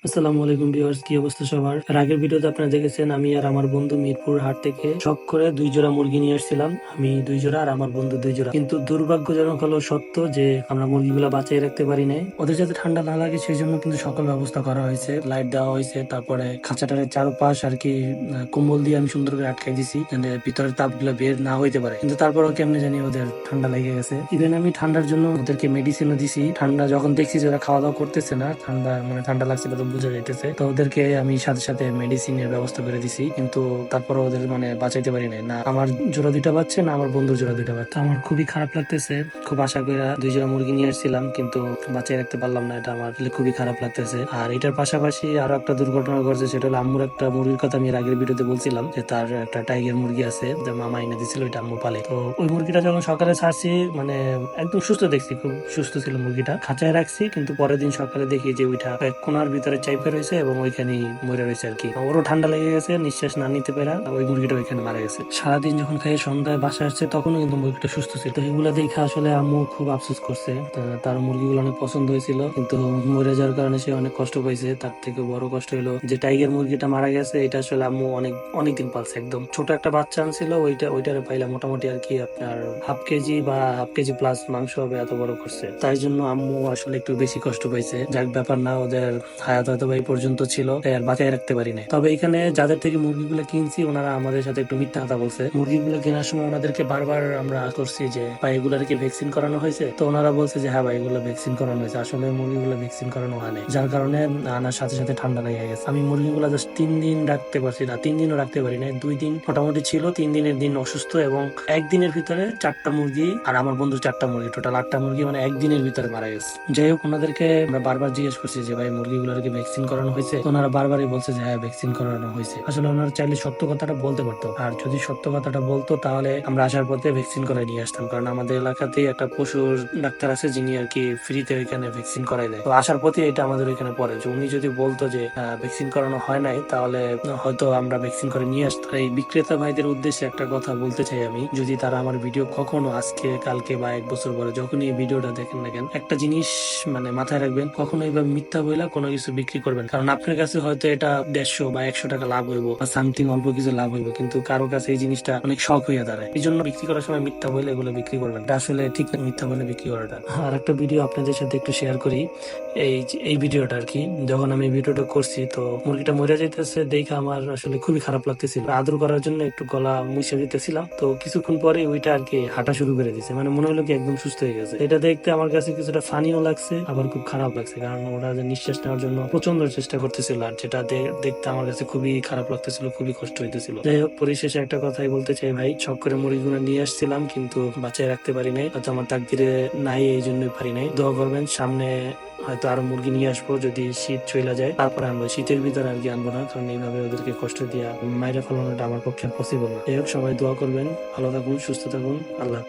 আসসালামু আলাইকুম ভিউয়ার্স, কি অবস্থা সবার? এর আগের ভিডিওতে আপনারা দেখেছেন আমি আর আমার বন্ধু মিরপুর হাট থেকে শখ করে 2 জোড়া মুরগি নিয়ে আসছিলাম। আমি 2 জোড়া আর আমার বন্ধু 2 জোড়া। কিন্তু দুর্ভাগ্যজনক হলো সত্য যে আমরা মুরগিগুলো বাঁচিয়ে রাখতে পারি নাই। ওদের যাতে ঠান্ডা না লাগে সেই জন্য কিন্তু সকল ব্যবস্থা করা হয়েছে, লাইট দেওয়া হয়েছে, তারপরে খাঁচাটার চারপাশ আর কি কম্বল দিয়ে আমি সুন্দর করে আটকাই দিছি যাতে ভিতরের তাপগুলো বের না হইতে পারে। কিন্তু তারপরেও কেমনে জানি ওদের ঠান্ডা লেগে গেছে। ইভেন আমি ঠান্ডার জন্য ওদেরকে মেডিসিনও দিছি। ঠান্ডা যখন দেখছি যে ওরা খাওয়া দাওয়া করতেছে না, ঠান্ডা লাগছে তো বোঝা যাইতেছে, তো ওদেরকে আমি সাথে সাথে মেডিসিনের ব্যবস্থা করে দিছি। কিন্তু তারপর ওদের বাঁচাইতে পারি নাই, না আমার জোড়া 2টা বাচ্চা না আমার বন্ধুর জোড়া 2টা বাচ্চা। আমার খুবই খারাপ লাগতেছে। খুব আশা করে 2 জোড়া মুরগি নিয়ে আসছিলাম কিন্তু বাঁচিয়ে রাখতে পারলাম না, এটা আমার খুবই খারাপ লাগতেছে। আর এটার পাশাপাশি আরো একটা দুর্ঘটনা ঘটছে, সেটা হলো আম্মুর একটা মুরগির কথা আমি এর আগের ভিডিওতে বলছিলাম যে তার একটা টাইগার মুরগি আছে, যে মামা এনে দিছিল, ওইটা আম্মু পালে। তো ওই মুরগিটা যখন সকালে ছাড়ছি একদম সুস্থ দেখছি, খুব সুস্থ ছিল মুরগিটা, খাঁচায় রাখছি। কিন্তু পরের দিন সকালে দেখি যে ওইটা এক কোনার ভিতরে চাইপে রয়েছে এবং ওইখানেই মরে রয়েছে আর কি। ওরও ঠান্ডা লেগে গেছে, নিঃশ্বাস না নিতে পেরে ওই মুরগিটা ওইখানে মারা গেছে। সারাদিন যখন খেয়ে সন্ধ্যায় বাসায় আসছে তখনও কিন্তু মুরগিটা সুস্থ ছিল। তো এগুলো দেখে আসলে আম্মু খুব আফসোস করছে। তার মুরগিগুলো অনেক পছন্দ হয়েছিল কিন্তু মরে যাওয়ার কারণে সে অনেক কষ্ট পাইছে। তার থেকে বড় কষ্ট হলো যে টাইগার মুরগিটা মারা গেছে, এটা আসলে আম্মু অনেকদিন পালছে। একদম ছোট একটা বাচ্চা আনছিল, ওইটারে পাইলা মোটামুটি আর কি আপনার হাফ কেজি প্লাস মাংস হবে, এত বড় করছে। তাই জন্য আম্মু আসলে একটু বেশি কষ্ট পাইছে। যাক, ব্যাপার না, ওদের হায়াত হয়তো এই পর্যন্ত ছিল, তাই আর বাঁচায় রাখতে পারি নাই। তবে এখানে যাদের থেকে মুরগিগুলো কিনছি ওনারা আমাদের সাথে একটু মিথ্যা কথা বলছে। মুরগিগুলো কেনার সময় ওনাদেরকে বারবার আমরা করছি যে ভাই এগুলার কি ভ্যাকসিন করানো হয়েছে, তো ওনারা বলছে যে হ্যাঁ ভাই এগুলো ভ্যাকসিন করানো হয়েছে। আসলে মুরগিগুলো ভ্যাকসিন করানো হয়নি, যার কারণে আনার সাথে সাথে ঠান্ডা লেগে গেছে। আমি মুরগিগুলো জাস্ট 3 দিন রাখতে পারছি না, 3 দিনও রাখতে পারি না। 2 দিন মোটামুটি ছিল, 3 দিনের দিন অসুস্থ, এবং একদিনের ভিতরে 4টা মুরগি আর আমার বন্ধুর 4টা মুরগি, টোটাল 8টা মুরগি একদিনের ভিতরে মারা গেছে। যাই হোক, ওনাদেরকে আমরা বারবার জিজ্ঞেস করছি যে ভাই মুরগিগুলোর কি ভ্যাকসিন করানো হয়েছে, তো ওনারা বারবারই বলছে যে হ্যাঁ ভ্যাকসিন করানো হয়েছে। আসলে ওনারা চাইলে সত্য কথাটা বলতে পারতো, আর যদি সত্য কথাটা বলতো তাহলে আমরা আসার পথে ভ্যাকসিন করাই নিয়ে আসতাম। কারণ আমাদের এলাকাতেই একটা পশুর ডাক্তার আছে যিনি আর কি ফ্রিতে ওইখানে ভ্যাকসিন করাই দেয়। তো আসার পথে এটা আমাদের ওইখানে পড়ে, যে উনি যদি বলতো যে ভ্যাকসিন করানো হয় নাই তাহলে হয়তো আমরা ভ্যাকসিন করে নিয়ে আসতাম। এই বিক্রেতা ভাইদের উদ্দেশ্যে একটা কথা বলতে চাই আমি, যদি তারা আমার ভিডিও কখনো আজকে কালকে বা 1 বছর পরে যখনই এই ভিডিওটা দেখেন না কেন, একটা জিনিস মাথায় রাখবেন, কখনো এইভাবে মিথ্যা বইলা কোনো কিছু বিক্রি করবেন। কারণ আপনার কাছে হয়তো এটা 150 বা 100 টাকা লাভ হইব বা সামথিং অল্প কিছু লাভ হইব, কিন্তু কারো কাছে এই জিনিসটা অনেক শখ হইয়া দাঁড়ায়। এই জন্য বিক্রি করার সময় মিথ্যা বলে এগুলো বিক্রি করবেন, এটা আসলে ঠিক না মিথ্যা বলে বিক্রি করাটা। আর একটা ভিডিও আপনাদের সাথে একটু শেয়ার করি। এই ভিডিওটা আর কি, যখন আমি ভিডিওটা করছি তো মুরগিটা মরে যাইতেছে দেখে আমার আসলে খুবই খারাপ লাগতেছিল। আদর করার জন্য একটু গলা মুছে দিতেছিলাম, তো কিছুক্ষণ পরে ওইটা আর কি হাঁটা শুরু করে দিছে, মনে হলো কি একদম সুস্থ হয়ে গেছে। এটা দেখতে আমার কাছে কিছুটা ফানিও লাগছে, আবার খুব খারাপ লাগছে, কারণ ওরা যে নিঃশ্বাস নেওয়ার জন্য প্রচন্ড চেষ্টা করতেছিল, আর যেটা দেখতে আমার কাছে খুবই খারাপ লাগতেছিল, খুবই কষ্ট হইতেছিল। যাই হোক, পরিশেষে একটা কথাই বলতে চাই ভাই, শখ করে মুরগিগুলো নিয়ে আসছিলাম কিন্তু বাঁচায় রাখতে পারি নাই, হয়তো আমার তাকদিরে নাই, এই জন্যই পারি নাই। দোয়া করবেন, সামনে হয়তো আরো মুরগি নিয়ে আসবো যদি শীত চলে যায়, তারপরে আনবো। শীতের ভিতরে আর কি আনবো না, কারণ এইভাবে ওদেরকে কষ্ট দিয়া মাইরা ফেলানোটা আমার পক্ষে পসিবল না। যাই হোক, সবাই দোয়া করবেন, ভালো থাকুন, সুস্থ থাকুন, আল্লাহ।